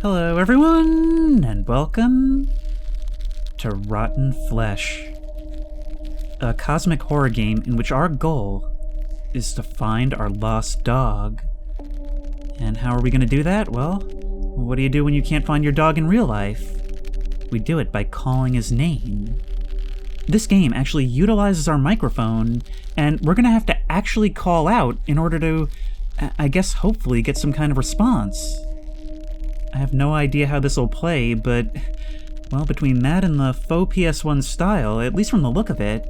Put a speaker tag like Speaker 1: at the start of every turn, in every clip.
Speaker 1: Hello everyone, and welcome to Rotten Flesh, a cosmic horror game in which our goal is to find our lost dog. And how are we going to do that? Well, what do you do when you can't find your dog in real life? We do it by calling his name. This game actually utilizes our microphone, and we're going to have to actually call out in order to, I guess, hopefully get some kind of response. I have no idea how this will play, but, well, between that and the faux PS1 style, at least from the look of it,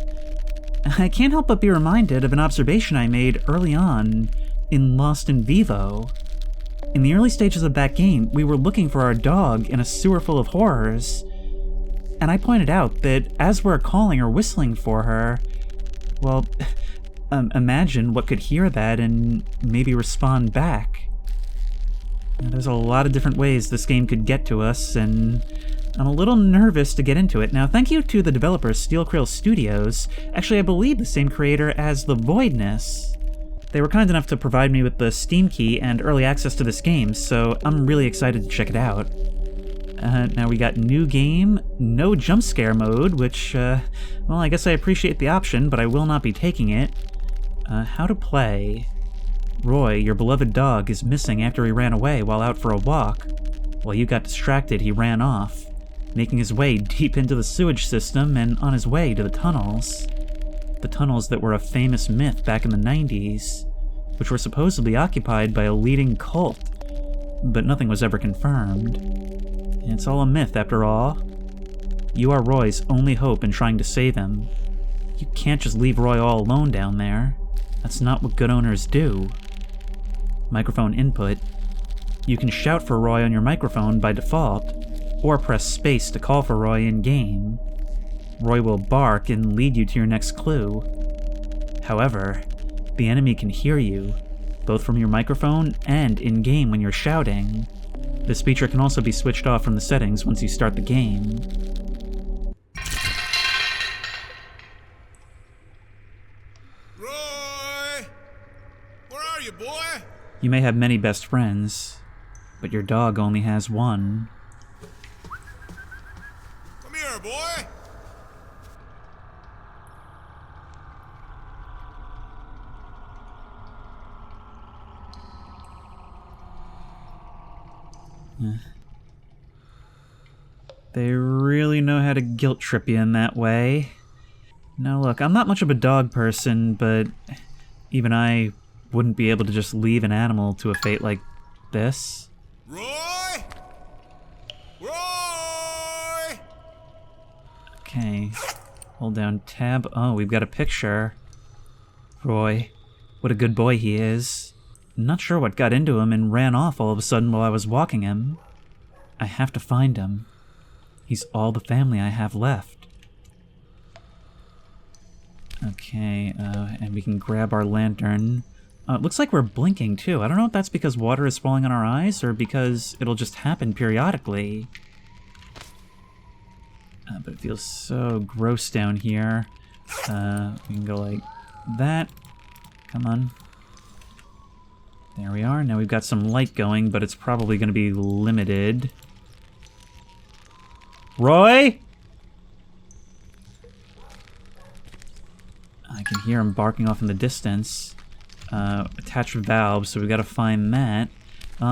Speaker 1: I can't help but be reminded of an observation I made early on in Lost in Vivo. In the early stages of that game, we were looking for our dog in a sewer full of horrors, and I pointed out that as we're calling or whistling for her, well, imagine what could hear that and maybe respond back. There's a lot of different ways this game could get to us, and I'm a little nervous to get into it. Now, thank you to the developer Steel Krill Studios, actually I believe the same creator as The Voidness. They were kind enough to provide me with the Steam key and early access to this game, so I'm really excited to check it out. Now we got new game, no jump scare mode, which, well, I guess I appreciate the option, but I will not be taking it. How to play. Roy, your beloved dog, is missing after he ran away while out for a walk. While you got distracted, he ran off, making his way deep into the sewage system and on his way to the tunnels. The tunnels that were a famous myth back in the 90s, which were supposedly occupied by a leading cult, but nothing was ever confirmed. It's all a myth after all. You are Roy's only hope in trying to save him. You can't just leave Roy all alone down there. That's not what good owners do. Microphone input. You can shout for Roy on your microphone by default, or press space to call for Roy in-game. Roy will bark and lead you to your next clue. However, the enemy can hear you, both from your microphone and in-game when you're shouting. This feature can also be switched off from the settings once you start the game.
Speaker 2: Roy! Where are you, boy?
Speaker 1: You may have many best friends, but your dog only has one.
Speaker 2: Come here, boy!
Speaker 1: They really know how to guilt trip you in that way. Now look, I'm not much of a dog person, but even I wouldn't be able to just leave an animal to a fate like this.
Speaker 2: Roy! Roy!
Speaker 1: Okay, hold down tab. Oh, we've got a picture. Roy, what a good boy he is. Not sure what got into him and ran off all of a sudden while I was walking him. I have to find him. He's all the family I have left. Okay, and we can grab our lantern. It looks like we're blinking too. I don't know if that's because water is falling on our eyes or because it'll just happen periodically. But it feels so gross down here. We can go like that. Come on. There we are. Now we've got some light going, but it's probably going to be limited. Roy? I can hear him barking off in the distance. Attached valve, so we got to find that.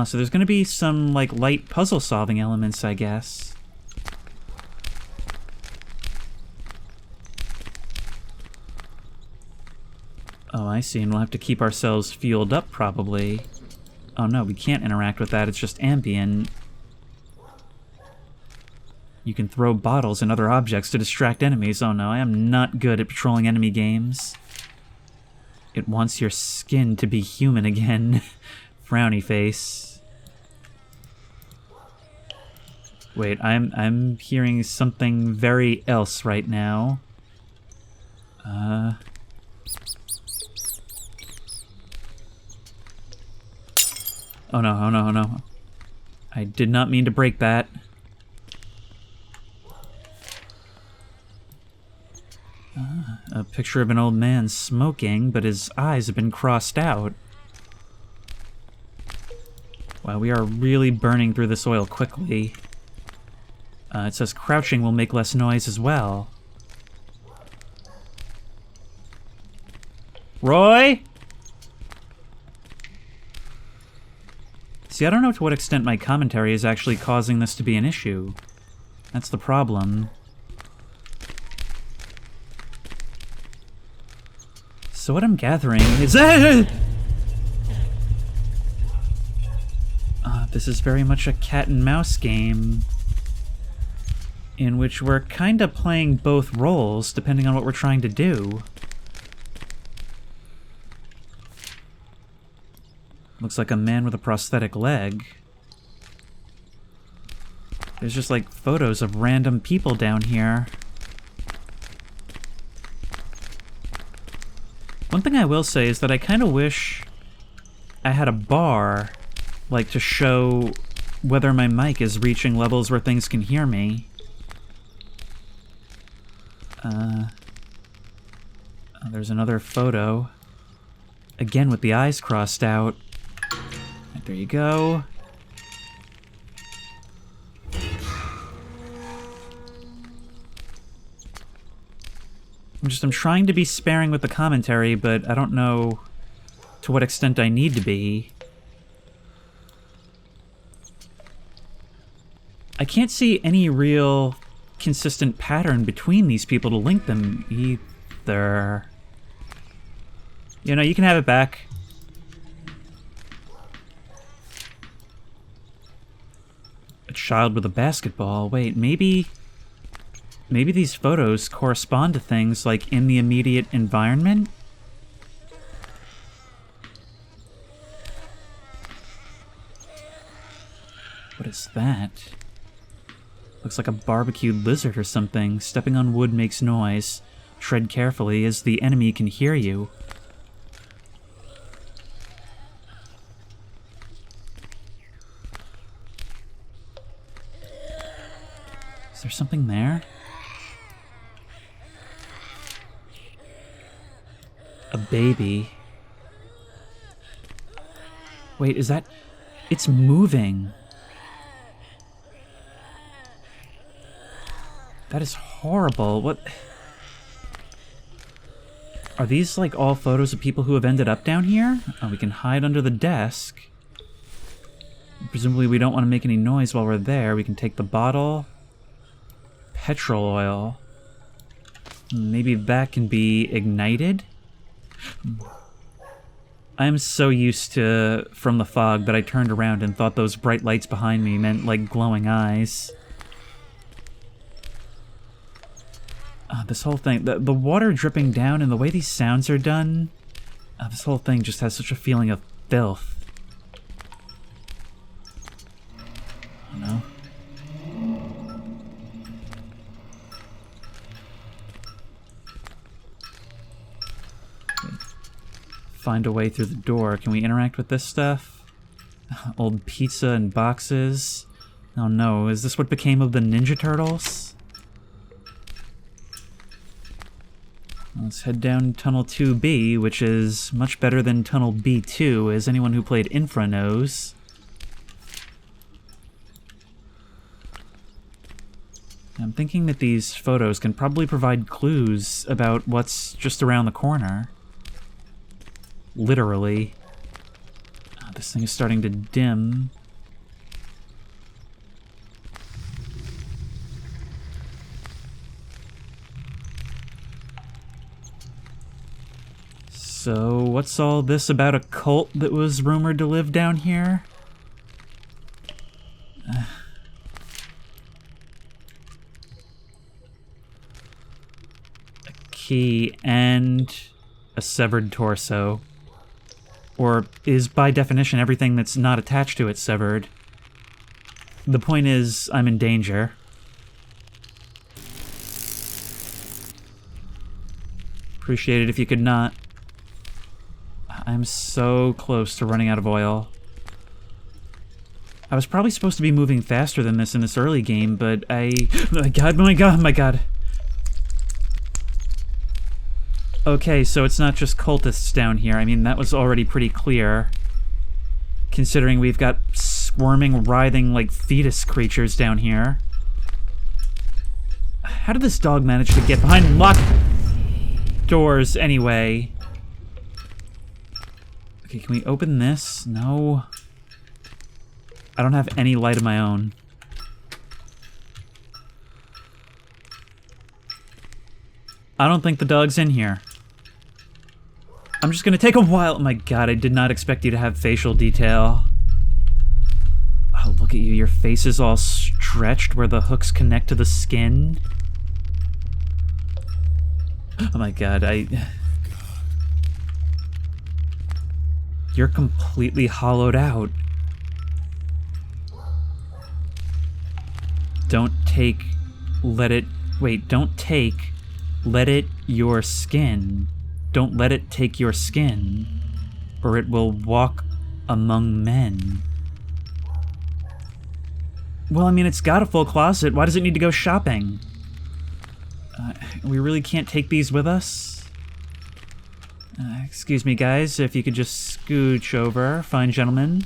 Speaker 1: So there's going to be some like light puzzle solving elements, I guess. Oh, I see, and we'll have to keep ourselves fueled up, probably. Oh no, we can't interact with that, it's just ambient. You can throw bottles and other objects to distract enemies. Oh no, I am not good at patrolling enemy games. It wants your skin to be human again. Frowny face. Wait, I'm hearing something very else right now. Oh no, oh no, oh no. I did not mean to break that. A picture of an old man smoking, but his eyes have been crossed out. Wow, we are really burning through this oil quickly. It says crouching will make less noise as well. Roy? See, I don't know to what extent my commentary is actually causing this to be an issue. That's the problem. So what I'm gathering is... this is very much a cat and mouse game in which we're kind of playing both roles depending on what we're trying to do. Looks like a man with a prosthetic leg. There's just like photos of random people down here. One thing I will say is that I kind of wish I had a bar, like to show whether my mic is reaching levels where things can hear me. There's another photo. Again with the eyes crossed out. Right, there you go. I'm trying to be sparing with the commentary, but I don't know to what extent I need to be. I can't see any real consistent pattern between these people to link them either. You know, you can have it back. A child with a basketball. Wait, maybe these photos correspond to things like in the immediate environment? What is that? Looks like a barbecued lizard or something. Stepping on wood makes noise. Tread carefully as the enemy can hear you. Is there something there? A baby. Wait, is that... It's moving. That is horrible. What... Are these, like, all photos of people who have ended up down here? Oh, we can hide under the desk. Presumably we don't want to make any noise while we're there. We can take the bottle. Petrol oil. Maybe that can be ignited? I'm so used to From the Fog that I turned around and thought those bright lights behind me meant, like, glowing eyes. This whole thing, the water dripping down and the way these sounds are done, this whole thing just has such a feeling of filth. You know? Find a way through the door. Can we interact with this stuff? Old pizza and boxes. Oh no, is this what became of the Ninja Turtles? Let's head down Tunnel 2B, which is much better than Tunnel B2, as anyone who played Infra knows. I'm thinking that these photos can probably provide clues about what's just around the corner. Literally. This thing is starting to dim. So, what's all this about a cult that was rumored to live down here? A key and a severed torso. Or is, by definition, everything that's not attached to it severed? The point is, I'm in danger. Appreciate it if you could not. I'm so close to running out of oil. I was probably supposed to be moving faster than this in this early game, but oh my god. Okay, so it's not just cultists down here. I mean, that was already pretty clear. Considering we've got squirming, writhing, like, fetus creatures down here. How did this dog manage to get behind locked doors anyway? Okay, can we open this? No. I don't have any light of my own. I don't think the dog's in here. I'm just gonna take a while. Oh my god, I did not expect you to have facial detail. Oh, look at you. Your face is all stretched where the hooks connect to the skin. Oh my god, You're completely hollowed out. Don't take your skin. Don't let it take your skin, or it will walk among men. Well, I mean, it's got a full closet. Why does it need to go shopping? We really can't take these with us? Excuse me, guys, if you could just scooch over. Fine gentlemen.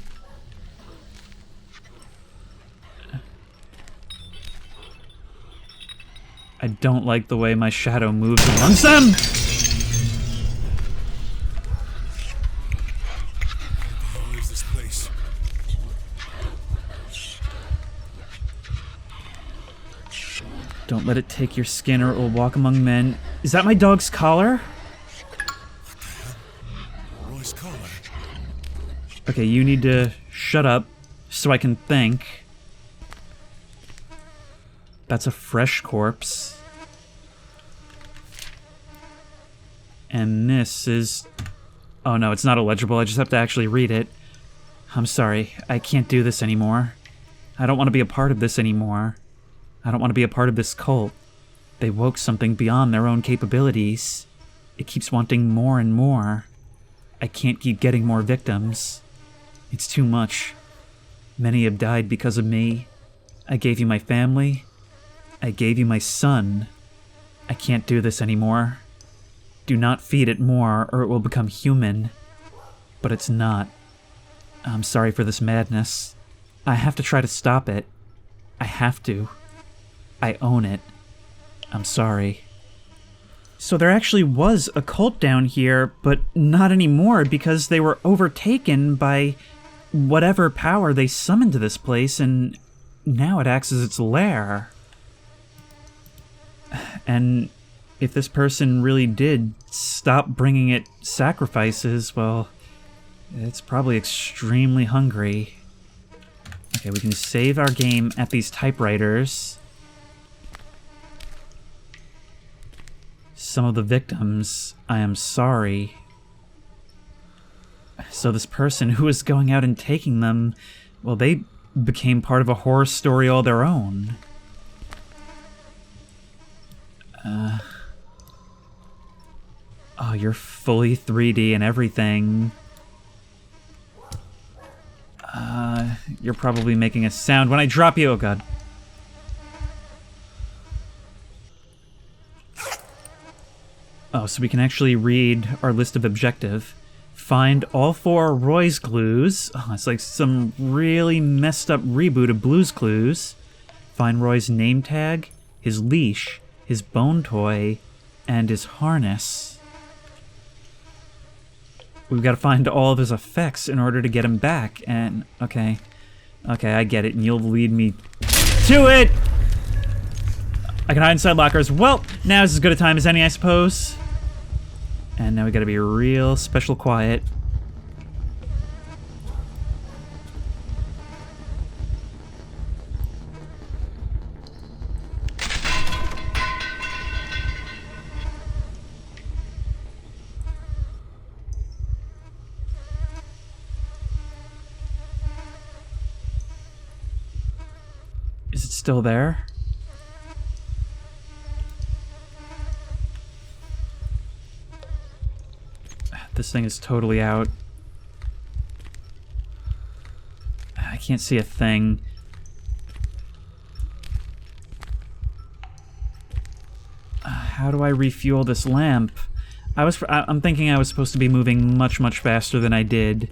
Speaker 1: I don't like the way my shadow moves amongst them!
Speaker 2: Where is this place?
Speaker 1: Don't let it take your skin or it will walk among men. Is that my dog's collar?
Speaker 2: Roy's collar.
Speaker 1: Okay, you need to shut up so I can think. That's a fresh corpse. And this is... Oh no, it's not illegible. I just have to actually read it. I'm sorry. I can't do this anymore. I don't want to be a part of this anymore. I don't want to be a part of this cult. They woke something beyond their own capabilities. It keeps wanting more and more. I can't keep getting more victims. It's too much. Many have died because of me. I gave you my family. I gave you my son. I can't do this anymore. Do not feed it more or it will become human. But it's not. I'm sorry for this madness. I have to try to stop it. I have to. I own it. I'm sorry. So there actually was a cult down here, but not anymore because they were overtaken by whatever power they summoned to this place, and now it acts as its lair. And if this person really did stop bringing it sacrifices, well, it's probably extremely hungry. Okay, we can save our game at these typewriters. Some of the victims, I am sorry. So this person who was going out and taking them, well, they became part of a horror story all their own. Oh, you're fully 3D and everything. You're probably making a sound when I drop you. Oh, God. Oh, so we can actually read our list of objective. Find all 4 Roy's clues. Oh, it's like some really messed up reboot of Blue's Clues. Find Roy's name tag, his leash, his bone toy, and his harness. We've got to find all of his effects in order to get him back, and... Okay, I get it, and you'll lead me to it! I can hide inside lockers. Well, now is as good a time as any, I suppose. And now we gotta be real special quiet. Is it still there? This thing is totally out. I can't see a thing. How do I refuel this lamp? I'm thinking I was supposed to be moving much, much faster than I did.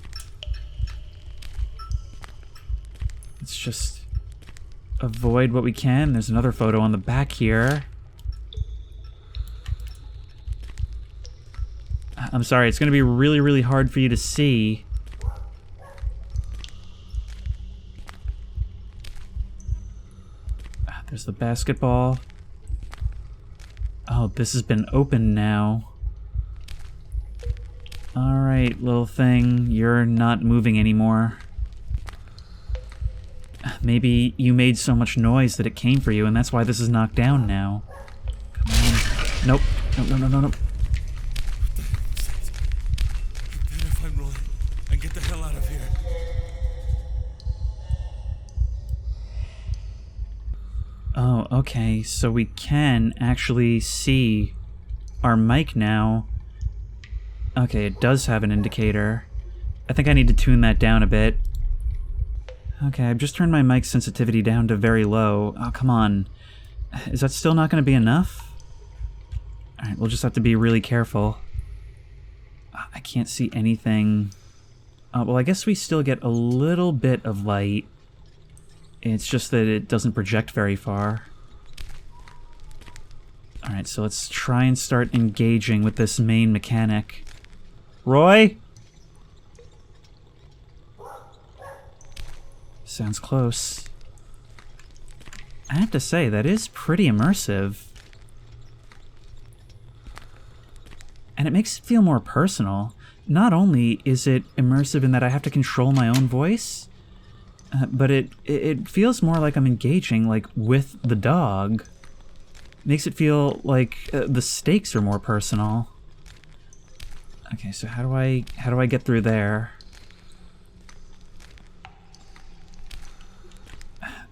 Speaker 1: just avoid what we can. There's another photo on the back here. I'm sorry, it's going to be really, really hard for you to see. There's the basketball. Oh, this has been opened now. Alright, little thing, you're not moving anymore. Maybe you made so much noise that it came for you, and that's why this is knocked down now. Come on. Nope. No.
Speaker 2: Better find Roy and get the hell out of here.
Speaker 1: Oh, okay, so we can actually see our mic now. Okay, it does have an indicator. I think I need to tune that down a bit. Okay, I've just turned my mic sensitivity down to very low. Oh, come on. Is that still not going to be enough? Alright, we'll just have to be really careful. I can't see anything. Well, I guess we still get a little bit of light. It's just that it doesn't project very far. Alright, so let's try and start engaging with this main mechanic. Roy? Sounds close. I have to say, that is pretty immersive. And it makes it feel more personal. Not only is it immersive in that I have to control my own voice, but it feels more like I'm engaging, like, with the dog. Makes it feel like the stakes are more personal. Okay, so how do I get through there?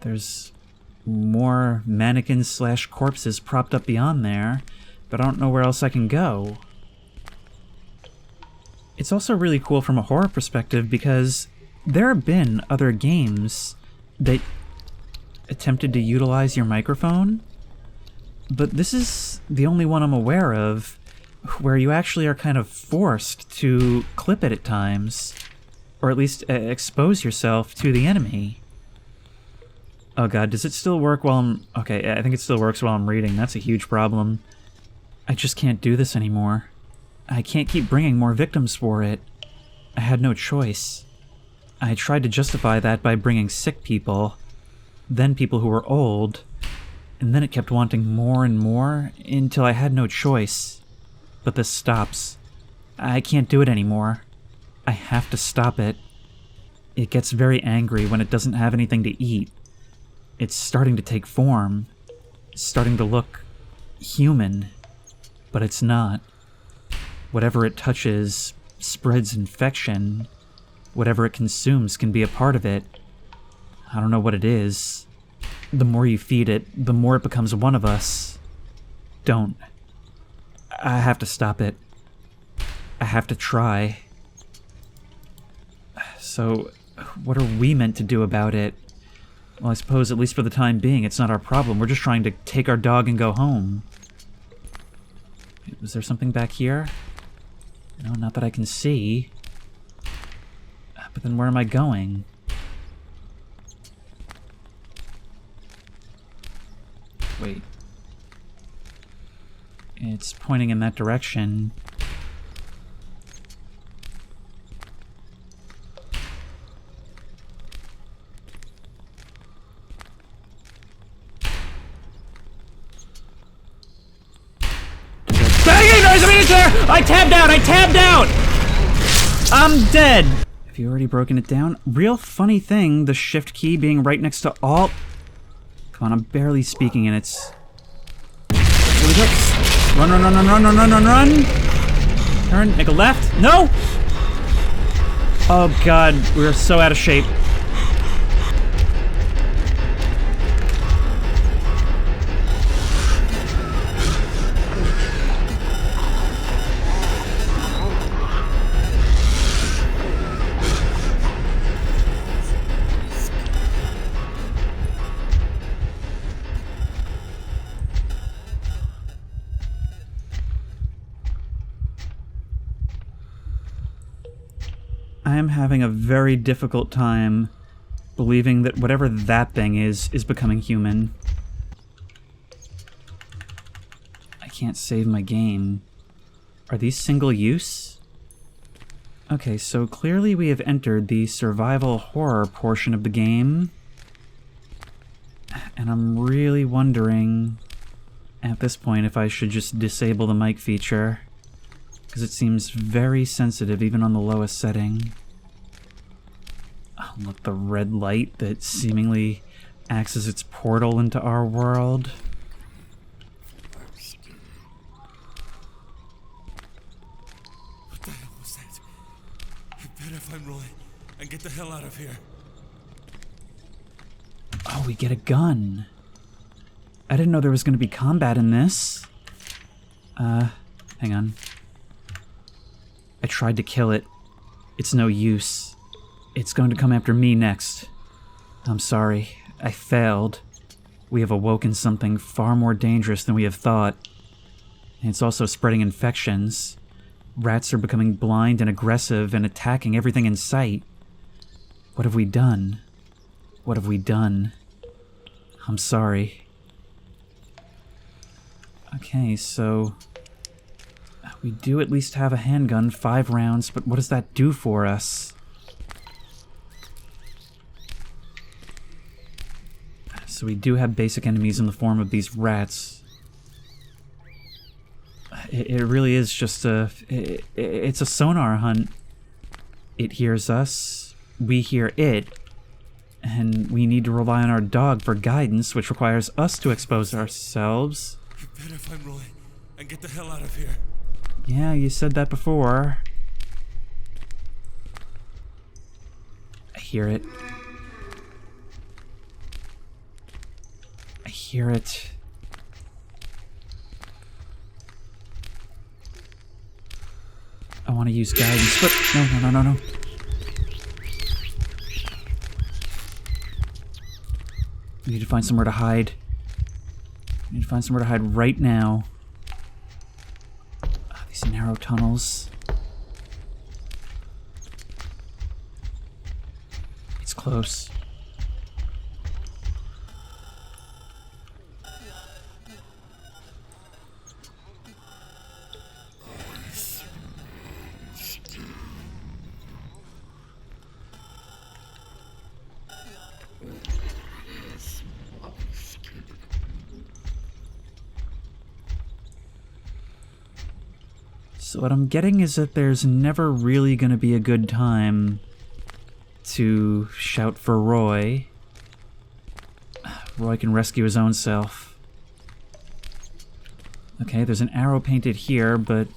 Speaker 1: There's more mannequins slash corpses propped up beyond there, but I don't know where else I can go. It's also really cool from a horror perspective because there have been other games that attempted to utilize your microphone, but this is the only one I'm aware of where you actually are kind of forced to clip it at times, or at least expose yourself to the enemy. Oh god, does it still work while I'm... Okay, I think it still works while I'm reading. That's a huge problem. I just can't do this anymore. I can't keep bringing more victims for it. I had no choice. I tried to justify that by bringing sick people, then people who were old, and then it kept wanting more and more until I had no choice. But this stops. I can't do it anymore. I have to stop it. It gets very angry when it doesn't have anything to eat. It's starting to take form. It's starting to look human, but it's not. Whatever it touches spreads infection. Whatever it consumes can be a part of it. I don't know what it is. The more you feed it, the more it becomes one of us. Don't. I have to stop it. I have to try. So, what are we meant to do about it? Well, I suppose, at least for the time being, it's not our problem. We're just trying to take our dog and go home. Was there something back here? No, not that I can see. But then where am I going? Wait. It's pointing in that direction. I tabbed out! I'm dead! Have you already broken it down? Real funny thing, the shift key being right next to alt. Come on, I'm barely speaking and it's... Here we go. Run! Turn, make a left. No! Oh god, we're so out of shape. I am having a very difficult time believing that whatever that thing is becoming human. I can't save my game. Are these single use? Okay, so clearly we have entered the survival horror portion of the game. And I'm really wondering at this point if I should just disable the mic feature, because it seems very sensitive even on the lowest setting. Oh, look, the red light that seemingly acts as its portal into our world.
Speaker 2: What the hell was that? You better find Roy and get the hell out of here.
Speaker 1: Oh, we get a gun. I didn't know there was going to be combat in this. Hang on. I tried to kill it. It's no use. It's going to come after me next. I'm sorry. I failed. We have awoken something far more dangerous than we have thought. And it's also spreading infections. Rats are becoming blind and aggressive and attacking everything in sight. What have we done? What have we done? I'm sorry. Okay, so we do at least have a handgun, 5 rounds, but what does that do for us? So we do have basic enemies in the form of these rats. It really is just it's a sonar hunt. It hears us, we hear it, and we need to rely on our dog for guidance, which requires us to expose ourselves.
Speaker 2: You better find Roy and get the hell out of here.
Speaker 1: Yeah, you said that before. I hear it. I hear it. I want to use guidance, but no. We need to find somewhere to hide. We need to find somewhere to hide right now. These narrow tunnels. It's close. So what I'm getting is that there's never really going to be a good time to shout for Roy. Roy can rescue his own self. Okay, there's an arrow painted here, but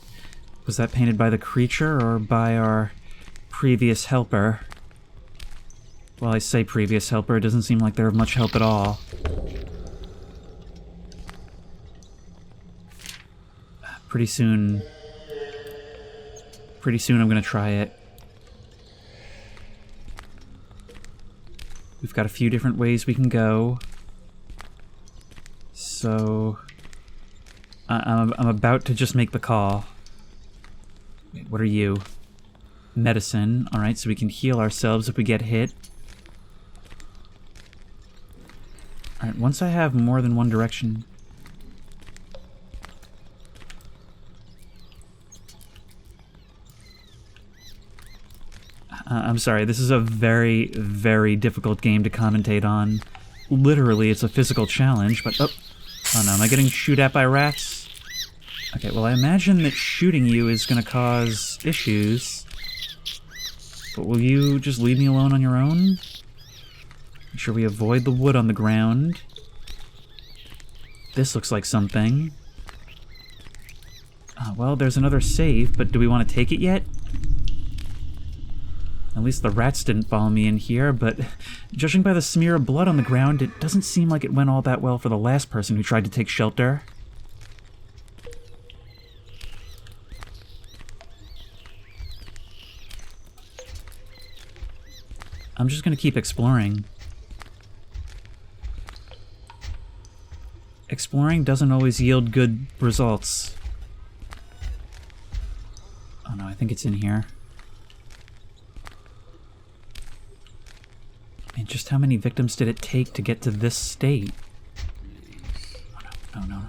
Speaker 1: was that painted by the creature or by our previous helper? Well, I say previous helper, it doesn't seem like they're of much help at all. Pretty soon I'm gonna try it. We've got a few different ways we can go. So I'm about to just make the call. Wait, what are you? Medicine. Alright, so we can heal ourselves if we get hit. Alright, once I have more than one direction... I'm sorry, this is a very, very difficult game to commentate on. Literally, it's a physical challenge, but... Oh no, am I getting shoot at by rats? Okay, well I imagine that shooting you is gonna cause issues. But will you just leave me alone on your own? Make sure we avoid the wood on the ground. This looks like something. Well, there's another save, but do we want to take it yet? At least the rats didn't follow me in here, but judging by the smear of blood on the ground, it doesn't seem like it went all that well for the last person who tried to take shelter. I'm just gonna keep exploring. Exploring doesn't always yield good results. Oh no, I think it's in here. just how many victims did it take to get to this state? Oh no, no, no.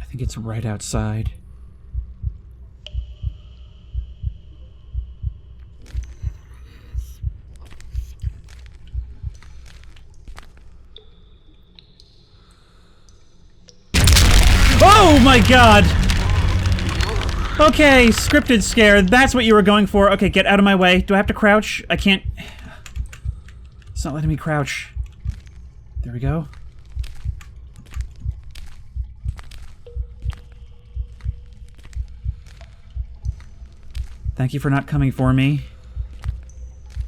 Speaker 1: I think it's right outside. Oh my god! Okay, scripted scare. That's what you were going for. Okay, get out of my way. Do I have to crouch? I can't... It's not letting me crouch. There we go. Thank you for not coming for me.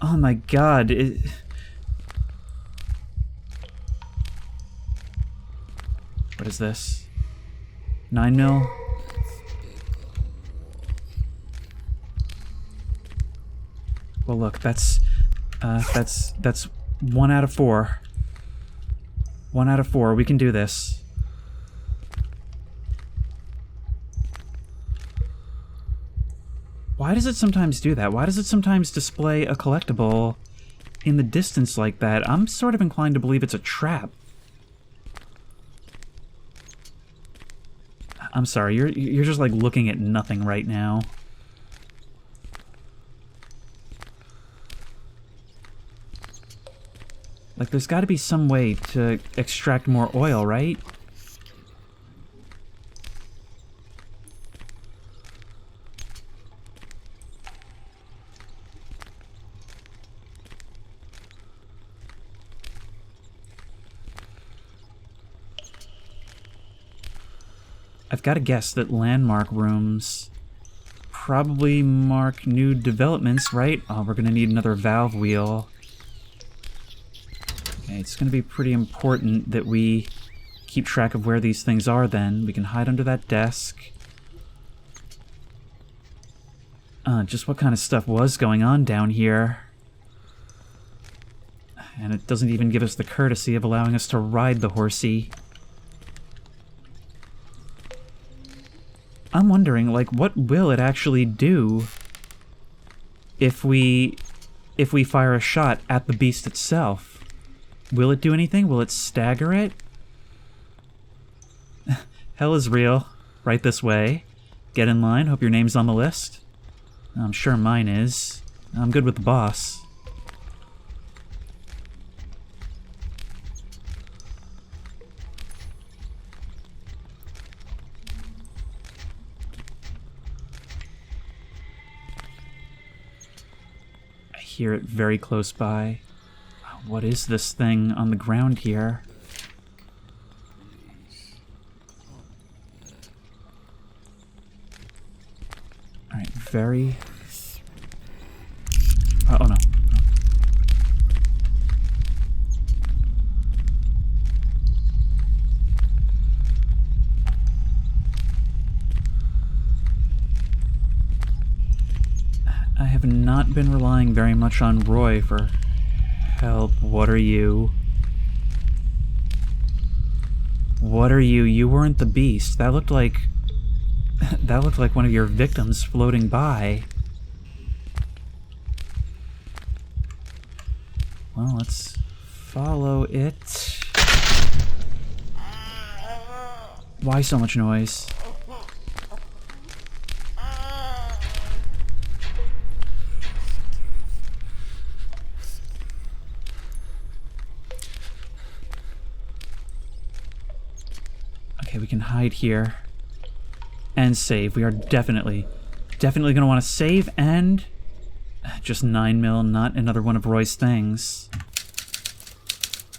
Speaker 1: Oh my god. What is this? 9mm? Well, look, that's 1 out of 4. 1 out of 4. We can do this. Why does it sometimes do that? Why does it sometimes display a collectible in the distance like that? I'm sort of inclined to believe it's a trap. I'm sorry, you're just like looking at nothing right now. Like there's got to be some way to extract more oil, right? I've got to guess that landmark rooms probably mark new developments, right? Oh, we're going to need another valve wheel. Okay, it's going to be pretty important that we keep track of where these things are then. We can hide under that desk. Just what kind of stuff was going on down here? And it doesn't even give us the courtesy of allowing us to ride the horsey. I'm wondering, like, what will it actually do if we fire a shot at the beast itself? Will it do anything? Will it stagger it? Hell is real. Right this way. Get in line. Hope your name's on the list. I'm sure mine is. I'm good with the boss. Hear it very close by. What is this thing on the ground here? Alright, very... oh no. I have not been relying very much on Roy for help. What are you? What are you? You weren't the beast. That looked like... that looked like one of your victims floating by. Well, let's follow it. Why so much noise? Okay, we can hide here and save. We are definitely going to want to save and just 9mm, not another one of Roy's things.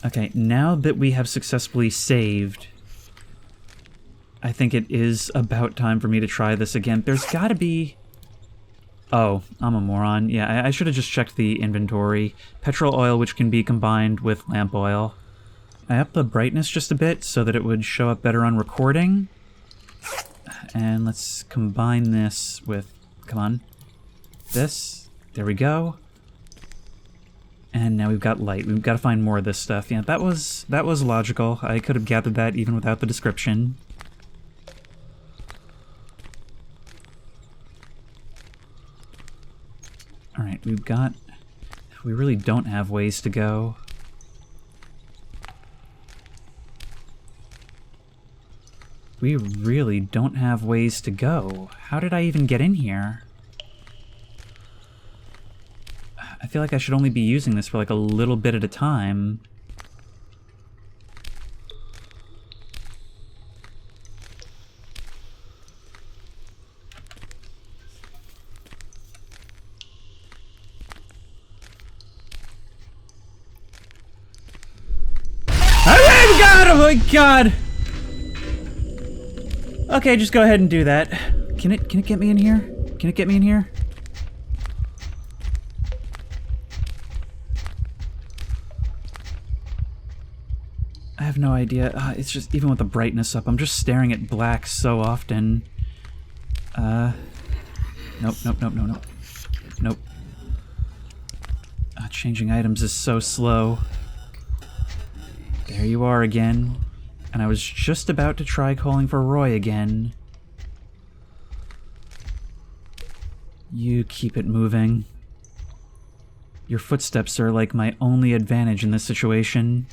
Speaker 1: Okay, now that we have successfully saved, I think it is about time for me to try this again. There's gotta be... Oh, I'm a moron. Yeah, I should have just checked the inventory. Petrol oil, which can be combined with lamp oil. I upped the brightness just a bit so that it would show up better on recording. And let's combine this with... Come on. This. There we go. And now we've got light. We've got to find more of this stuff. Yeah, that was logical. I could have gathered that even without the description. Alright, we've got... We really don't have ways to go. We really don't have ways to go. How did I even get in here? I feel like I should only be using this for like a little bit at a time. Oh my god! Okay, just go ahead and do that. Can it get me in here? Can it get me in here? I have no idea. It's just, even with the brightness up, I'm just staring at black so often. Nope. Nope. Changing items is so slow. There you are again. And I was just about to try calling for Roy again. You keep it moving. Your footsteps are like my only advantage in this situation.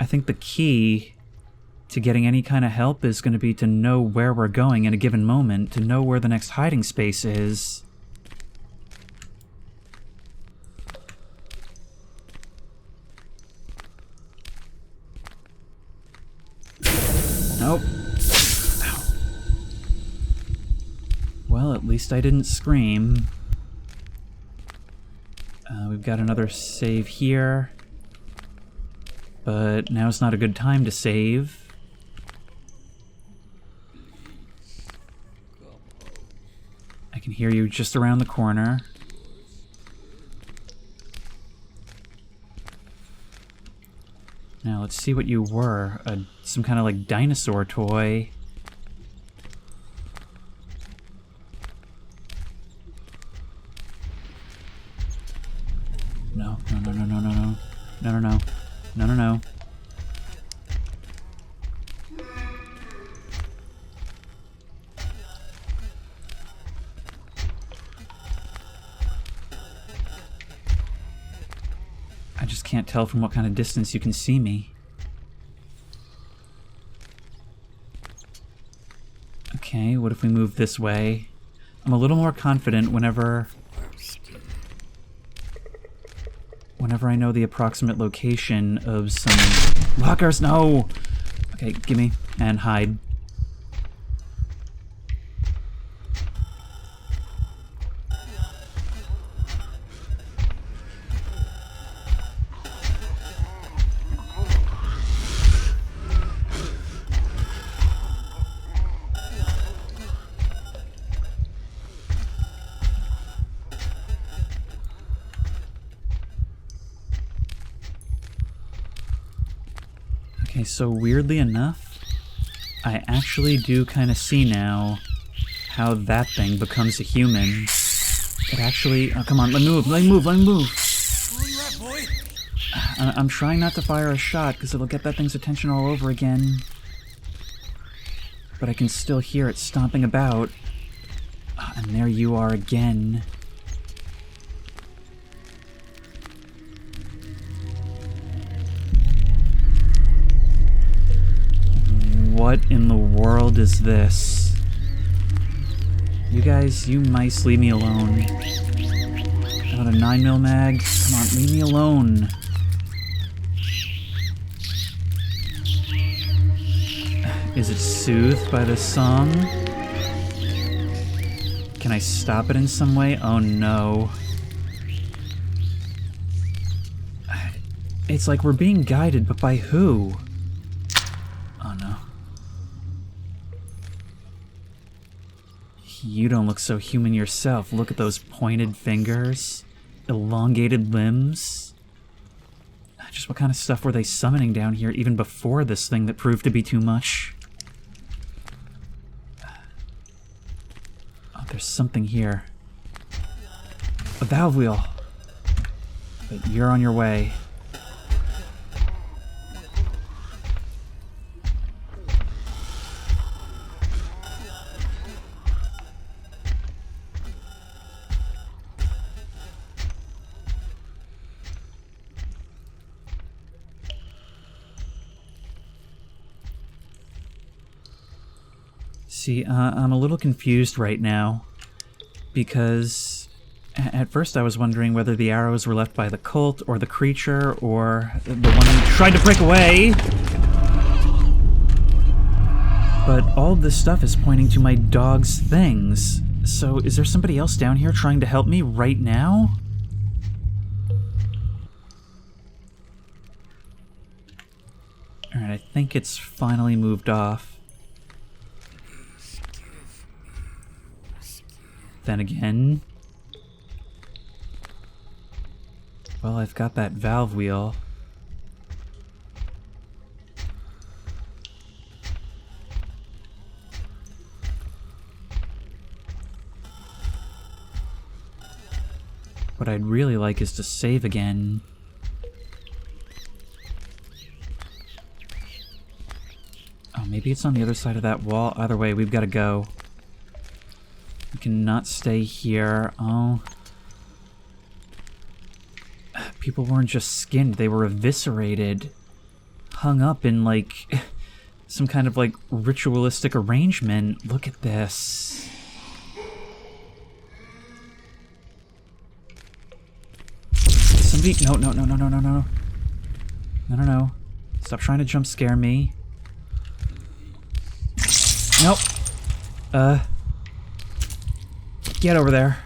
Speaker 1: I think the key to getting any kind of help is going to be to know where we're going at a given moment, to know where the next hiding space is. Nope. Ow. Well, at least I didn't scream. We've got another save here. But now's not a good time to save. I can hear you just around the corner. Now let's see what you were. Some kind of like dinosaur toy. No. I just can't tell from what kind of distance you can see me. Okay, what if we move this way? I'm a little more confident whenever I know the approximate location of some lockers. No! Okay, gimme. And hide. Okay, so weirdly enough, I actually do kind of see now how that thing becomes a human. It actually... Oh, come on, let me move.
Speaker 2: Where you at, boy?
Speaker 1: I'm trying not to fire a shot because it'll get that thing's attention all over again. But I can still hear it stomping about. And there you are again. What in the world is this? You guys, you mice, leave me alone. Not a 9mm mag? Come on, leave me alone. Is it soothed by this song? Can I stop it in some way? Oh no. It's like we're being guided, but by who? no. You don't look so human yourself. Look at those pointed fingers, elongated limbs. Just what kind of stuff were they summoning down here even before this thing that proved to be too much? Oh, there's something here. A valve wheel. But you're on your way. See, I'm a little confused right now, because at first I was wondering whether the arrows were left by the cult, or the creature, or the one who tried to break away. But all of this stuff is pointing to my dog's things. So is there somebody else down here trying to help me right now? Alright, I think it's finally moved off. Then again, well, I've got that valve wheel. What I'd really like is to save again. Oh, maybe it's on the other side of that wall. Either way, we've got to go. We cannot stay here. Oh. People weren't just skinned, they were eviscerated. Hung up in, like, some kind of, like, ritualistic arrangement. Look at this. Somebody... No. No. Stop trying to jump scare me. Nope. Get over there.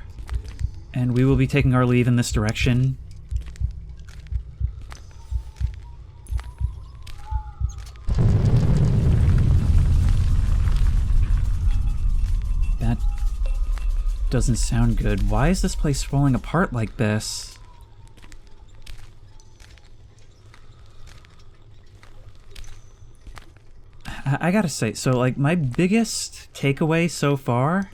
Speaker 1: And we will be taking our leave in this direction. That doesn't sound good. Why is this place falling apart like this? I gotta say, so like my biggest takeaway so far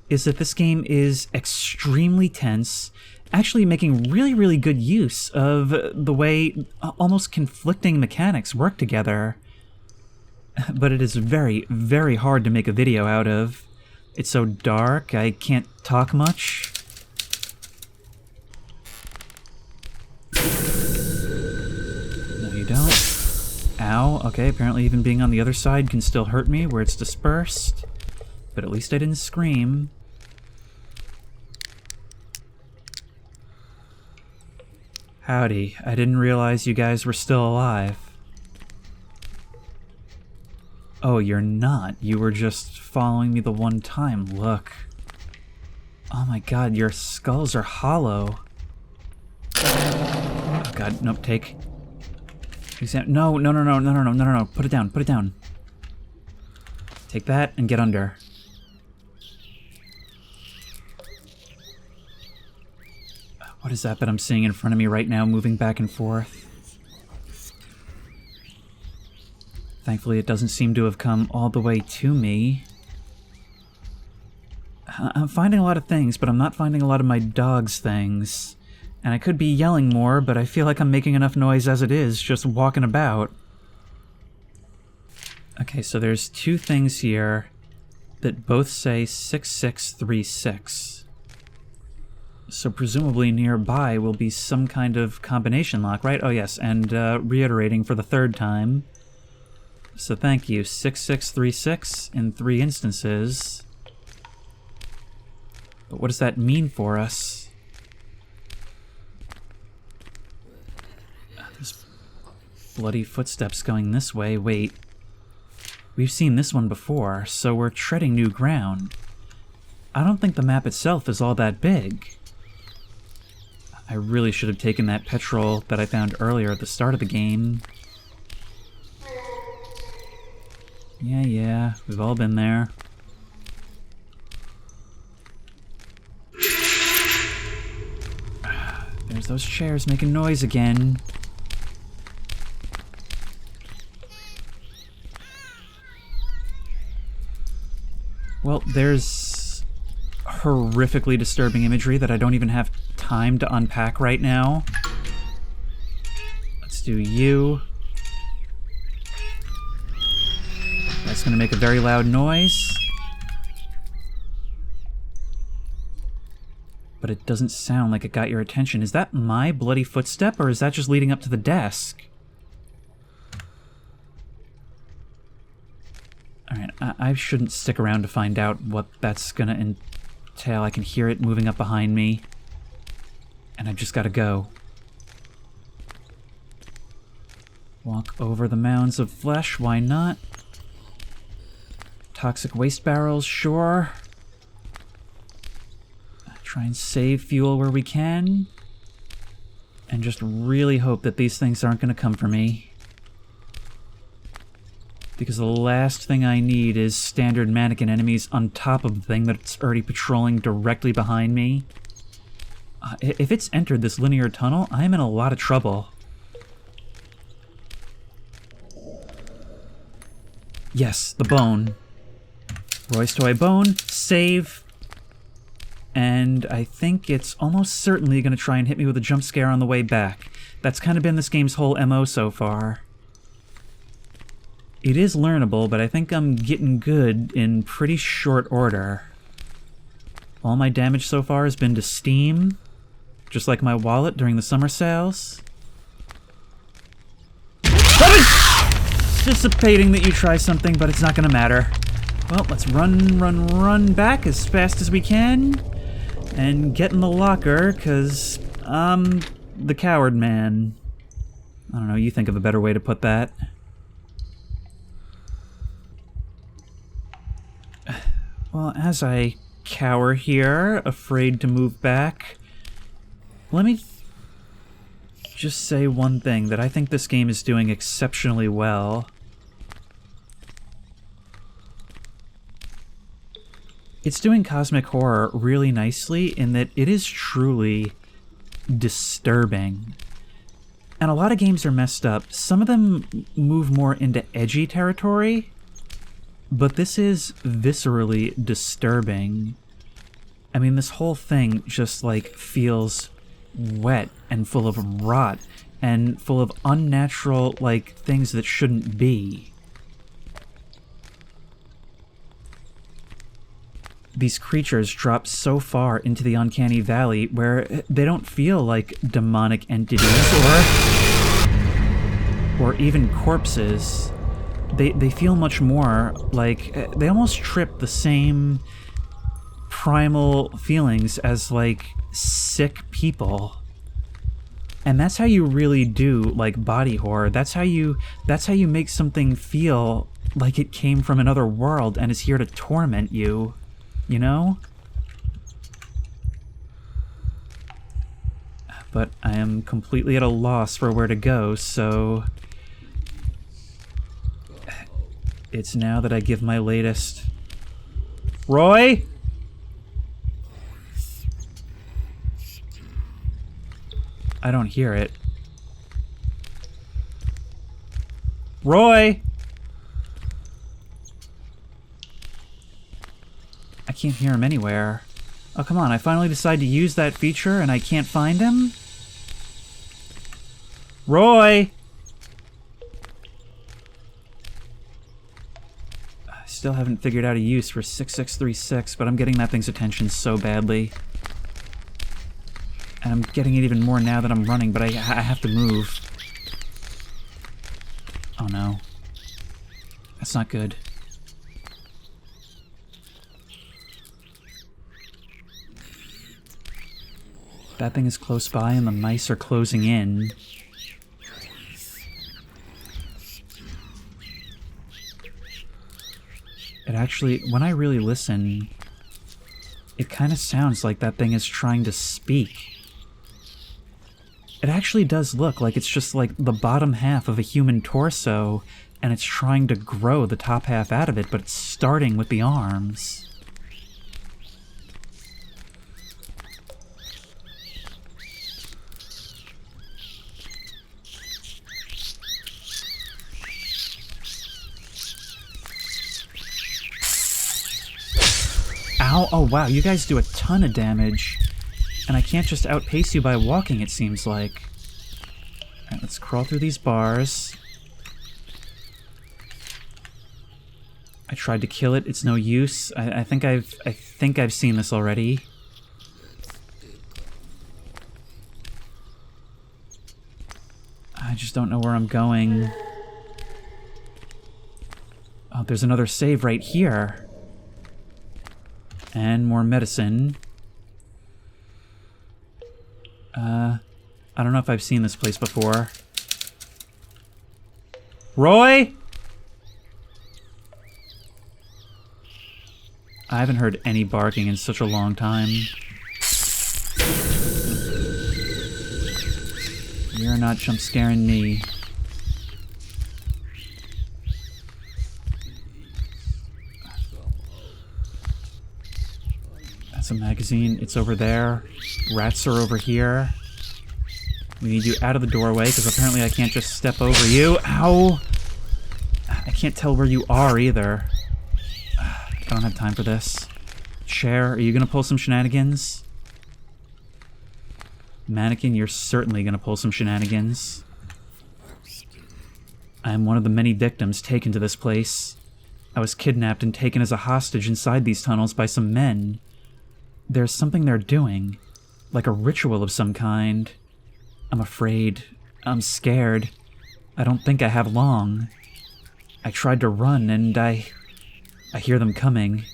Speaker 1: is that this game is extremely tense, actually making really, really good use of the way almost conflicting mechanics work together. But it is very, very hard to make a video out of. It's so dark, I can't talk much. No, you don't. Ow. Okay, apparently even being on the other side can still hurt me where it's dispersed. But at least I didn't scream. Howdy, I didn't realize you guys were still alive. Oh, you're not. You were just following me the one time. Look. Oh my god, your skulls are hollow. Oh god, nope, take. No. Put it down. Take that and get under. What is that I'm seeing in front of me right now, moving back and forth? Thankfully, it doesn't seem to have come all the way to me. I'm finding a lot of things, but I'm not finding a lot of my dog's things. And I could be yelling more, but I feel like I'm making enough noise as it is, just walking about. Okay, so there's two things here that both say 6636. So presumably nearby will be some kind of combination lock, right? Oh yes, and reiterating for the third time. So thank you, 6636 in 3 instances. But what does that mean for us? There's bloody footsteps going this way. Wait. We've seen this one before, so we're treading new ground. I don't think the map itself is all that big. I really should have taken that petrol that I found earlier at the start of the game. Yeah, we've all been there. There's those chairs making noise again. Well, there's horrifically disturbing imagery that I don't even have time to unpack right now. Let's do you. That's gonna make a very loud noise. But it doesn't sound like it got your attention. Is that my bloody footstep, or is that just leading up to the desk? Alright, I shouldn't stick around to find out what that's gonna entail. I can hear it moving up behind me. And I've just gotta go. Walk over the mounds of flesh, why not? Toxic waste barrels, sure. Try and save fuel where we can. And just really hope that these things aren't going to come for me. Because the last thing I need is standard mannequin enemies on top of the thing that's already patrolling directly behind me. If it's entered this linear tunnel, I'm in a lot of trouble. Yes, the bone. Roy's Toy bone. Save. And I think it's almost certainly going to try and hit me with a jump scare on the way back. That's kind of been this game's whole MO so far. It is learnable, but I think I'm getting good in pretty short order. All my damage so far has been to Steam, just like my wallet during the summer sales. I was anticipating that you try something, but it's not going to matter. Well, let's run back as fast as we can. And get in the locker, because I'm the coward man. I don't know, you think of a better way to put that. Well, as I cower here, afraid to move back, let me just say one thing that I think this game is doing exceptionally well. It's doing cosmic horror really nicely in that it is truly disturbing. And a lot of games are messed up. Some of them move more into edgy territory, but this is viscerally disturbing. I mean, this whole thing just, like, feels wet and full of rot and full of unnatural, like, things that shouldn't be. These creatures drop so far into the uncanny valley where they don't feel like demonic entities or even corpses. They feel much more like they almost trip the same primal feelings as like sick people. And that's how you really do like body horror. That's how you make something feel like it came from another world and is here to torment you. You know? But I am completely at a loss for where to go, so it's now that I give my latest. Roy? I don't hear it. Roy? I can't hear him anywhere. Oh, come on, I finally decide to use that feature and I can't find him? Roy! I still haven't figured out a use for 6636, but I'm getting that thing's attention so badly. And I'm getting it even more now that I'm running, but I have to move. Oh no. That's not good. That thing is close by and the mice are closing in. It actually, when I really listen, it kind of sounds like that thing is trying to speak. It actually does look like it's just like the bottom half of a human torso and it's trying to grow the top half out of it, but it's starting with the arms. Ow, oh wow, you guys do a ton of damage. And I can't just outpace you by walking, it seems like. Alright, let's crawl through these bars. I tried to kill it, it's no use. I think I've seen this already. I just don't know where I'm going. Oh, there's another save right here. And more medicine. I don't know if I've seen this place before. Roy? I haven't heard any barking in such a long time. You're not jump scaring me. That's a magazine. It's over there. Rats are over here. We need you out of the doorway, because apparently I can't just step over you. Ow! I can't tell where you are, either. I don't have time for this. Chair, are you gonna pull some shenanigans? Mannequin, you're certainly gonna pull some shenanigans. I am one of the many victims taken to this place. I was kidnapped and taken as a hostage inside these tunnels by some men. There's something they're doing, like a ritual of some kind. I'm afraid. I'm scared. I don't think I have long. I tried to run and I hear them coming.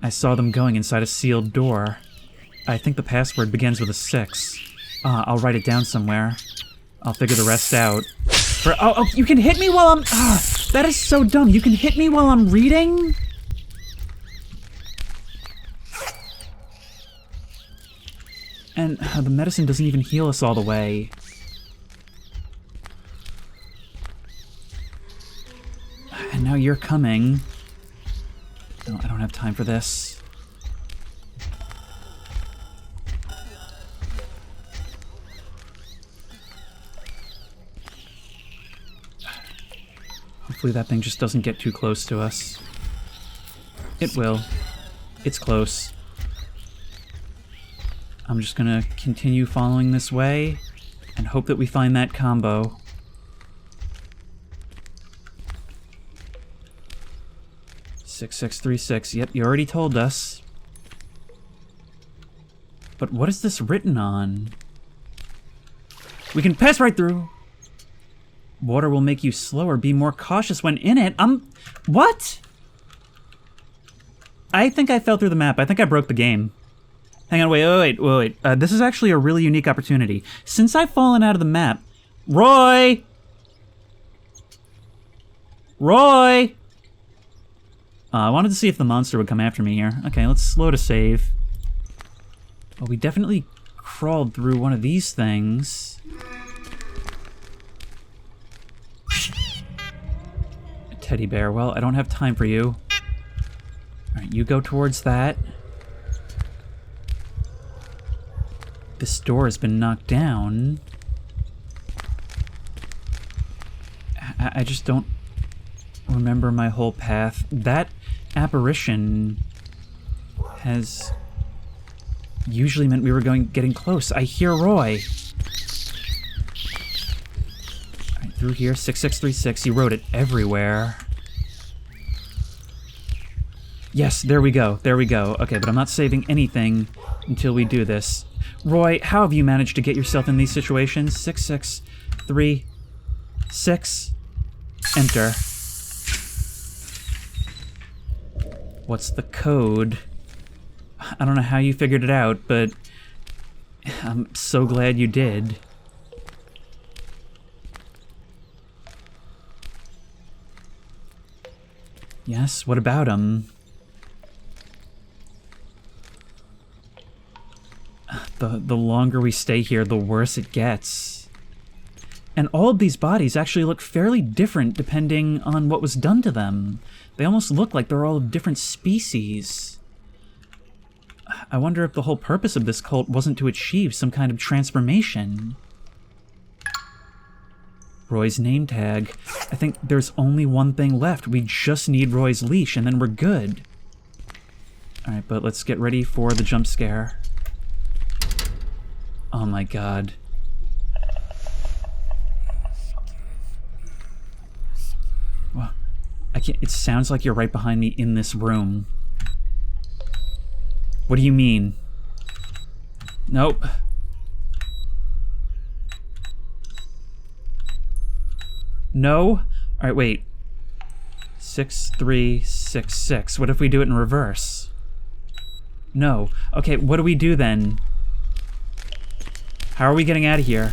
Speaker 1: I saw them going inside a sealed door. I think the password begins with a 6. I'll write it down somewhere. I'll figure the rest out. Oh, you can hit me while I'm... that is so dumb. You can hit me while I'm reading? And the medicine doesn't even heal us all the way. And now you're coming. No, I don't have time for this. Hopefully that thing just doesn't get too close to us. It will. It's close. I'm just gonna continue following this way and hope that we find that combo. Six, 6, 3, 6. Yep, you already told us. But what is this written on? We can pass right through. Water will make you slower. Be more cautious when in it. What? I think I fell through the map. I think I broke the game. Hang on, wait. This is actually a really unique opportunity. Since I've fallen out of the map... Roy! Roy! I wanted to see if the monster would come after me here. Okay, let's slow to save. Well, we definitely crawled through one of these things. A teddy bear. Well, I don't have time for you. Alright, you go towards that. This door has been knocked down. I just don't remember my whole path. That apparition has usually meant we were getting close. I hear Roy. Alright, through here, 6636. You wrote it everywhere. Yes, there we go. There we go. Okay, but I'm not saving anything until we do this. Roy, how have you managed to get yourself in these situations? 6636. Enter. What's the code? I don't know how you figured it out, but I'm so glad you did. Yes, what about him? The longer we stay here, the worse it gets. And all of these bodies actually look fairly different depending on what was done to them. They almost look like they're all of different species. I wonder if the whole purpose of this cult wasn't to achieve some kind of transformation. Roy's name tag. I think there's only one thing left. We just need Roy's leash and then we're good. Alright, but let's get ready for the jump scare. Oh my god. Well, I can't. It sounds like you're right behind me in this room. What do you mean? Nope. No? Alright, wait. 6, 3, 6, 6. What if we do it in reverse? No. Okay, what do we do then? How are we getting out of here?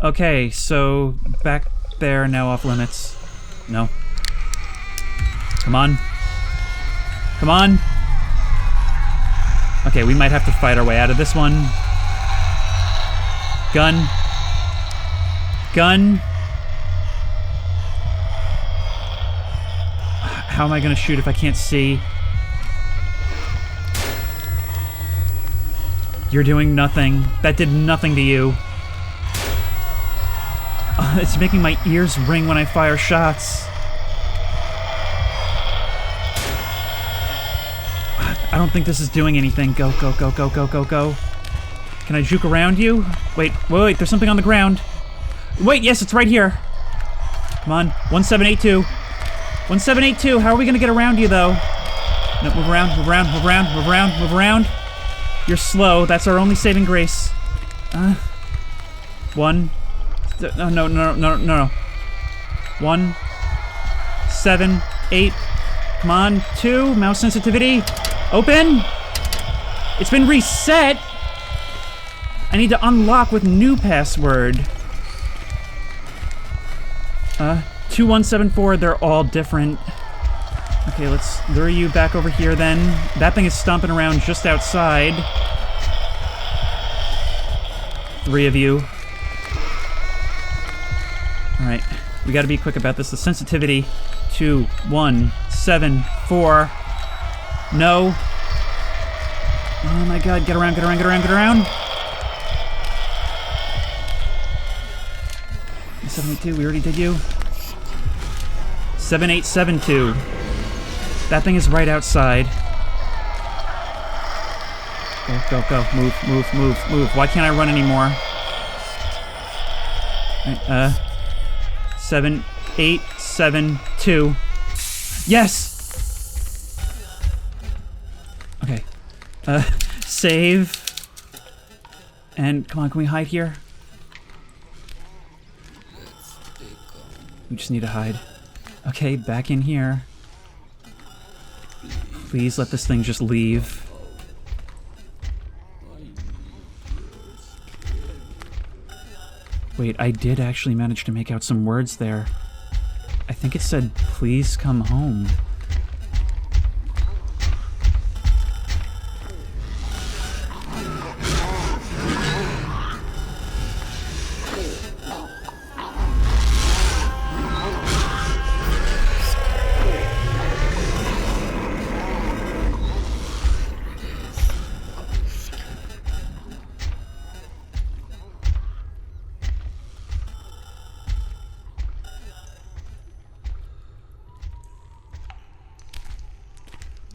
Speaker 1: Okay, so back there, now off limits. No. Come on. Come on. Okay, we might have to fight our way out of this one. Gun. Gun. How am I gonna shoot if I can't see? You're doing nothing. That did nothing to you. It's making my ears ring when I fire shots. I don't think this is doing anything. Go, go, go, go, go, go, go. Can I juke around you? Wait, wait, there's something on the ground. Wait, yes, it's right here. Come on, 1782. 1782, how are we gonna get around you, though? No, move around, move around, move around, move around, move around. You're slow, that's our only saving grace. One. No, no, no, no, no, no. 1, 7, 8. Come on, 2, mouse sensitivity. Open! It's been reset! I need to unlock with new password. 2174, they're all different. Okay, let's lure you back over here then. That thing is stomping around just outside. 3 of you. Alright, we gotta be quick about this. The sensitivity, 2, 1, 7, 4. No. Oh my god, get around, get around, get around, get around. 72, we already did you. 7872. That thing is right outside. Go, go, go. Move, move, move, move. Why can't I run anymore? Right, 7872. Yes! Okay. Save. And come on, can we hide here? We just need to hide. Okay, back in here. Please let this thing just leave. Wait, I did actually manage to make out some words there. I think it said, please come home.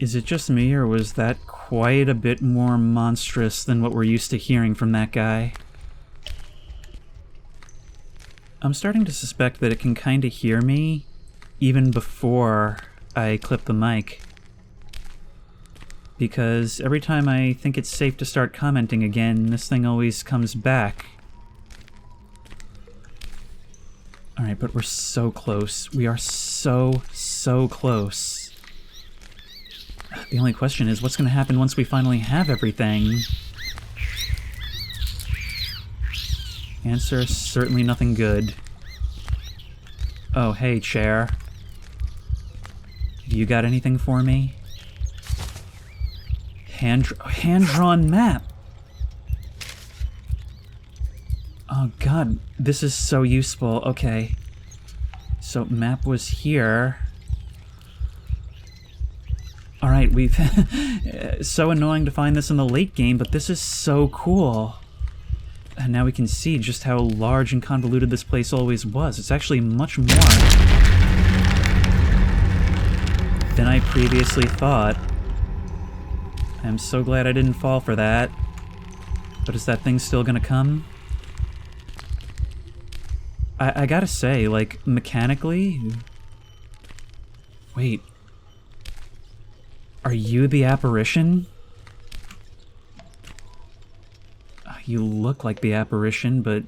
Speaker 1: Is it just me, or was that quite a bit more monstrous than what we're used to hearing from that guy? I'm starting to suspect that it can kind of hear me even before I clip the mic. Because every time I think it's safe to start commenting again, this thing always comes back. Alright, but we're so close. We are so close. The only question is, what's going to happen once we finally have everything? Answer, certainly nothing good. Oh, hey, chair. Have you got anything for me? Hand-drawn map. Oh god, this is so useful. Okay. So map was here. Alright, we've... so annoying to find this in the late game, but this is so cool. And now we can see just how large and convoluted this place always was. It's actually much more than I previously thought. I'm so glad I didn't fall for that. But is that thing still gonna come? I gotta say, like, mechanically... Wait. Are you the apparition? You look like the apparition, but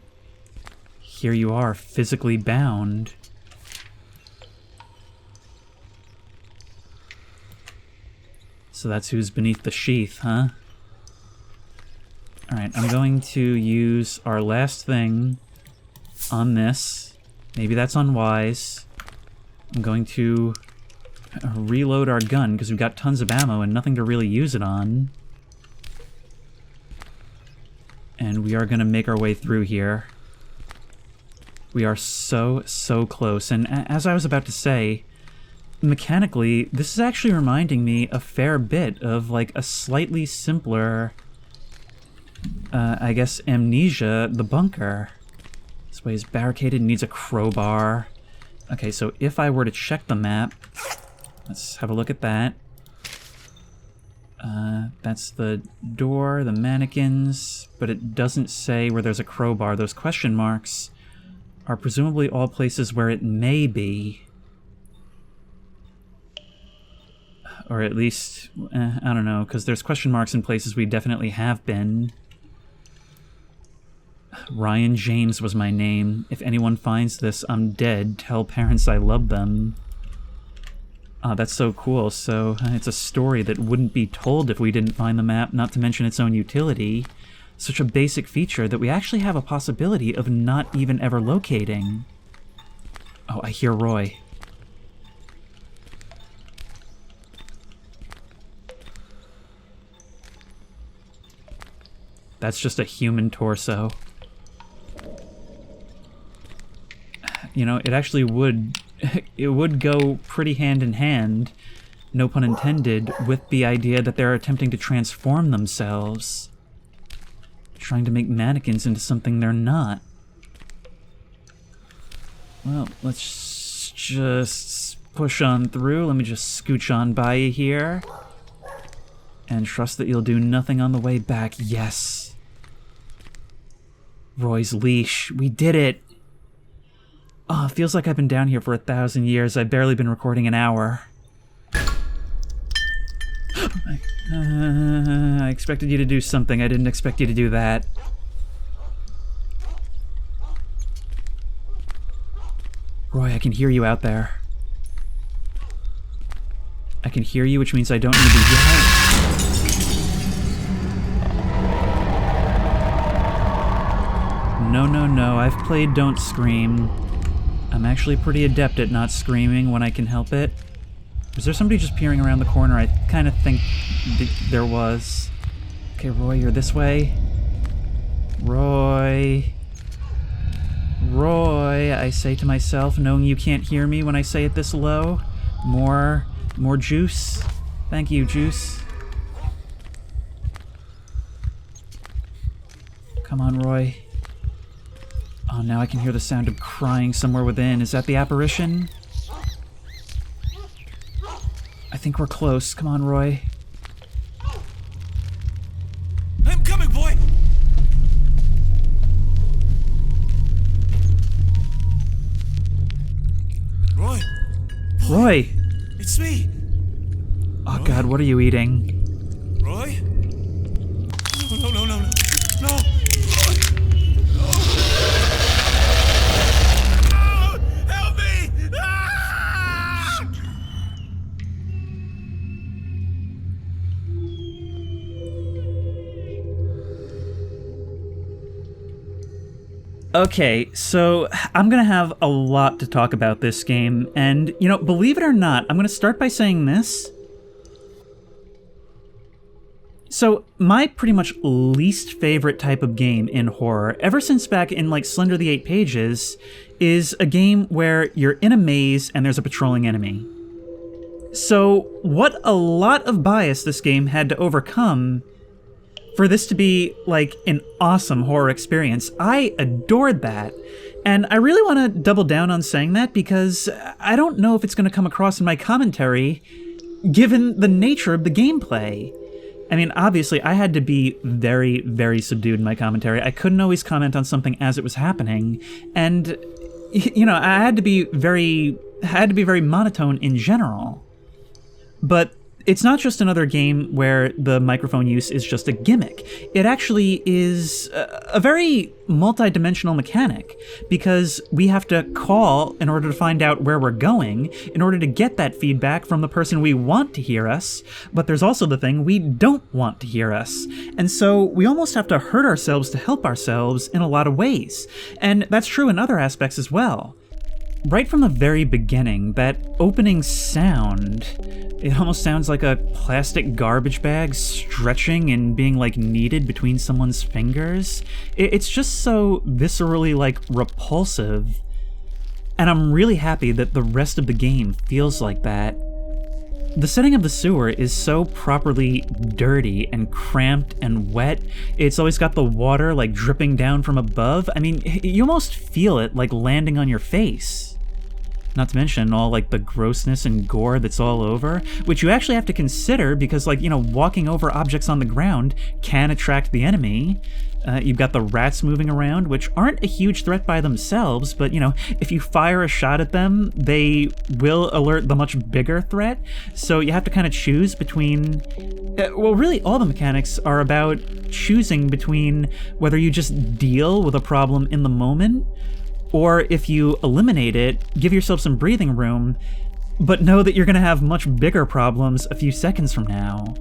Speaker 1: here you are, physically bound. So that's who's beneath the sheath, huh? Alright, I'm going to use our last thing on this. Maybe that's unwise. I'm going to reload our gun, because we've got tons of ammo and nothing to really use it on. And we are going to make our way through here. We are so close. And as I was about to say, mechanically, this is actually reminding me a fair bit of, like, a slightly simpler, I guess, Amnesia, the bunker. This way is barricaded, needs a crowbar. Okay, so if I were to check the map, let's have a look at that. That's the door, the mannequins, but it doesn't say where there's a crowbar. Those question marks are presumably all places where it may be. Or at least, I don't know, because there's question marks in places we definitely have been. Ryan James was my name. If anyone finds this, I'm dead. Tell parents I love them. Ah, that's so cool. So it's a story that wouldn't be told if we didn't find the map, not to mention its own utility. Such a basic feature that we actually have a possibility of not even ever locating. Oh, I hear Roy. That's just a human torso. You know, it actually would... it would go pretty hand in hand, no pun intended, with the idea that they're attempting to transform themselves. Trying to make mannequins into something they're not. Well, let's just push on through. Let me just scooch on by you here. And trust that you'll do nothing on the way back. Yes. Roy's leash. We did it. Oh, it feels like I've been down here for 1,000 years. I've barely been recording an hour. I expected you to do something. I didn't expect you to do that. Roy, I can hear you out there. I can hear you, which means I don't need to yell. No, no, no. I've played Don't Scream. I'm actually pretty adept at not screaming when I can help it. Is there somebody just peering around the corner? I kind of think there was. Okay, Roy, you're this way. Roy. Roy, I say to myself, knowing you can't hear me when I say it this low. More juice. Thank you, juice. Come on, Roy. Oh, now I can hear the sound of crying somewhere within. Is that the apparition? I think we're close. Come on, Roy.
Speaker 2: I'm coming, boy! Roy!
Speaker 1: Roy!
Speaker 2: It's me!
Speaker 1: Oh,
Speaker 2: Roy?
Speaker 1: God, what are you eating?
Speaker 2: Roy? No, no, no, no, no. No! Help me! Ah!
Speaker 1: Okay, so I'm gonna have a lot to talk about this game, and, you know, believe it or not, I'm gonna start by saying this. So, my pretty much least favorite type of game in horror, ever since back in like Slender the Eight Pages, is a game where you're in a maze and there's a patrolling enemy. So, what a lot of bias this game had to overcome for this to be like an awesome horror experience. I adored that. And I really want to double down on saying that because I don't know if it's going to come across in my commentary given the nature of the gameplay. I mean, obviously, I had to be very, very subdued in my commentary. I couldn't always comment on something as it was happening. And, you know, I had to be very monotone in general. But it's not just another game where the microphone use is just a gimmick. It actually is a very multi-dimensional mechanic, because we have to call in order to find out where we're going, in order to get that feedback from the person we want to hear us, but there's also the thing we don't want to hear us. And so we almost have to hurt ourselves to help ourselves in a lot of ways. And that's true in other aspects as well. Right from the very beginning, that opening sound, it almost sounds like a plastic garbage bag stretching and being like kneaded between someone's fingers. It's just so viscerally like repulsive. And I'm really happy that the rest of the game feels like that. The setting of the sewer is so properly dirty and cramped and wet. It's always got the water like dripping down from above. I mean, you almost feel it like landing on your face. Not to mention all like the grossness and gore that's all over, which you actually have to consider because, like, you know, walking over objects on the ground can attract the enemy. You've got the rats moving around, which aren't a huge threat by themselves, but, you know, if you fire a shot at them, they will alert the much bigger threat. So you have to kind of choose between... well, really, all the mechanics are about choosing between whether you just deal with a problem in the moment, or if you eliminate it, give yourself some breathing room, but know that you're going to have much bigger problems a few seconds from now.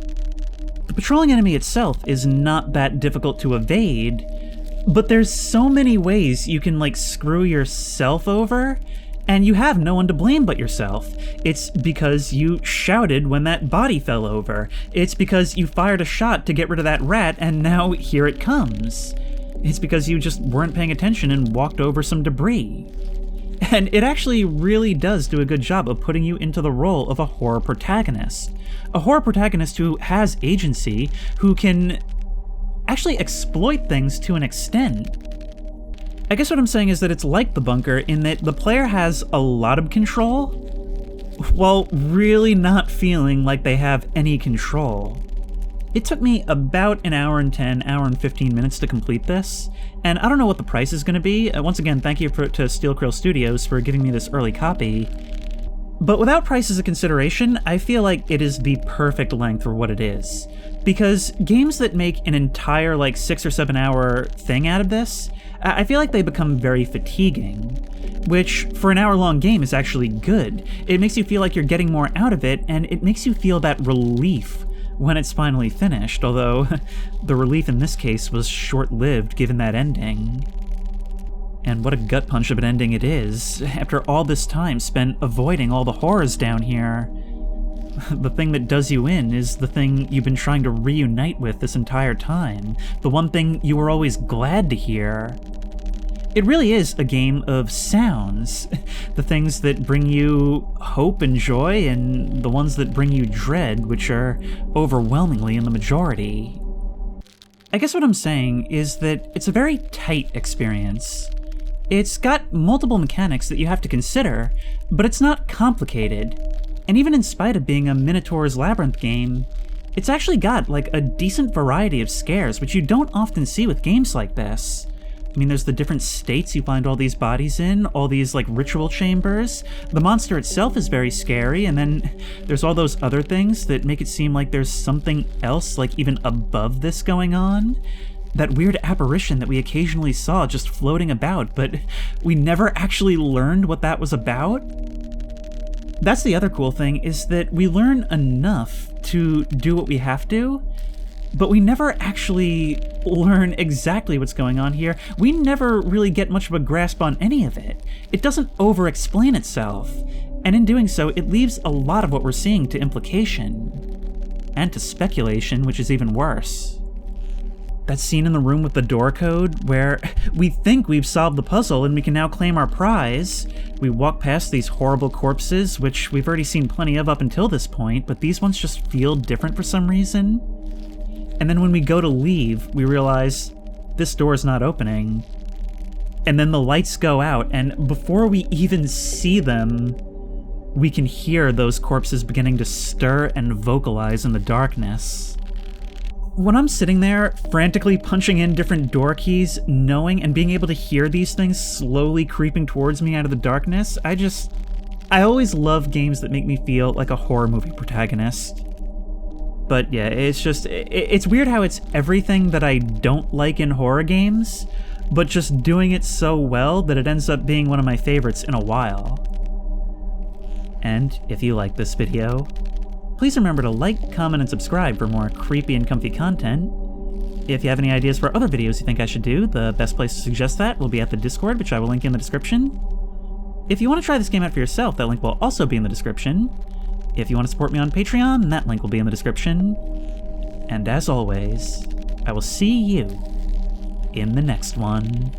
Speaker 1: The patrolling enemy itself is not that difficult to evade, but there's so many ways you can like screw yourself over, and you have no one to blame but yourself. It's because you shouted when that body fell over. It's because you fired a shot to get rid of that rat, and now here it comes. It's because you just weren't paying attention and walked over some debris. And it actually really does do a good job of putting you into the role of a horror protagonist. A horror protagonist who has agency, who can actually exploit things to an extent. I guess what I'm saying is that it's like The Bunker in that the player has a lot of control, while really not feeling like they have any control. It took me about an hour and 15 minutes to complete this, and I don't know what the price is going to be. Once again, thank you to Steel Krill Studios for giving me this early copy. But without price as a consideration, I feel like it is the perfect length for what it is. Because games that make an entire like 6 or 7 hour thing out of this, I feel like they become very fatiguing. Which, for an hour-long game, is actually good. It makes you feel like you're getting more out of it, and it makes you feel that relief when it's finally finished, although the relief in this case was short-lived given that ending. And what a gut punch of an ending it is, after all this time spent avoiding all the horrors down here. The thing that does you in is the thing you've been trying to reunite with this entire time, the one thing you were always glad to hear. It really is a game of sounds, the things that bring you hope and joy, and the ones that bring you dread, which are overwhelmingly in the majority. I guess what I'm saying is that it's a very tight experience. It's got multiple mechanics that you have to consider, but it's not complicated. And even in spite of being a Minotaur's Labyrinth game, it's actually got like a decent variety of scares, which you don't often see with games like this. I mean, there's the different states you find all these bodies in, all these like ritual chambers. The monster itself is very scary, and then there's all those other things that make it seem like there's something else like even above this going on. That weird apparition that we occasionally saw just floating about, but we never actually learned what that was about. That's the other cool thing, is that we learn enough to do what we have to, but we never actually learn exactly what's going on here. We never really get much of a grasp on any of it. It doesn't over-explain itself, and in doing so, it leaves a lot of what we're seeing to implication. and to speculation, which is even worse. That scene in the room with the door code, where we think we've solved the puzzle and we can now claim our prize. We walk past these horrible corpses, which we've already seen plenty of up until this point, but these ones just feel different for some reason. And then when we go to leave, we realize this door's not opening. And then the lights go out, and before we even see them, we can hear those corpses beginning to stir and vocalize in the darkness. When I'm sitting there, frantically punching in different door keys, knowing and being able to hear these things slowly creeping towards me out of the darkness, I always love games that make me feel like a horror movie protagonist. But yeah, it's weird how it's everything that I don't like in horror games, but just doing it so well that it ends up being one of my favorites in a while. And if you like this video, please remember to like, comment, and subscribe for more creepy and comfy content. If you have any ideas for other videos you think I should do, the best place to suggest that will be at the Discord, which I will link in the description. If you want to try this game out for yourself, that link will also be in the description. If you want to support me on Patreon, that link will be in the description. And as always, I will see you in the next one.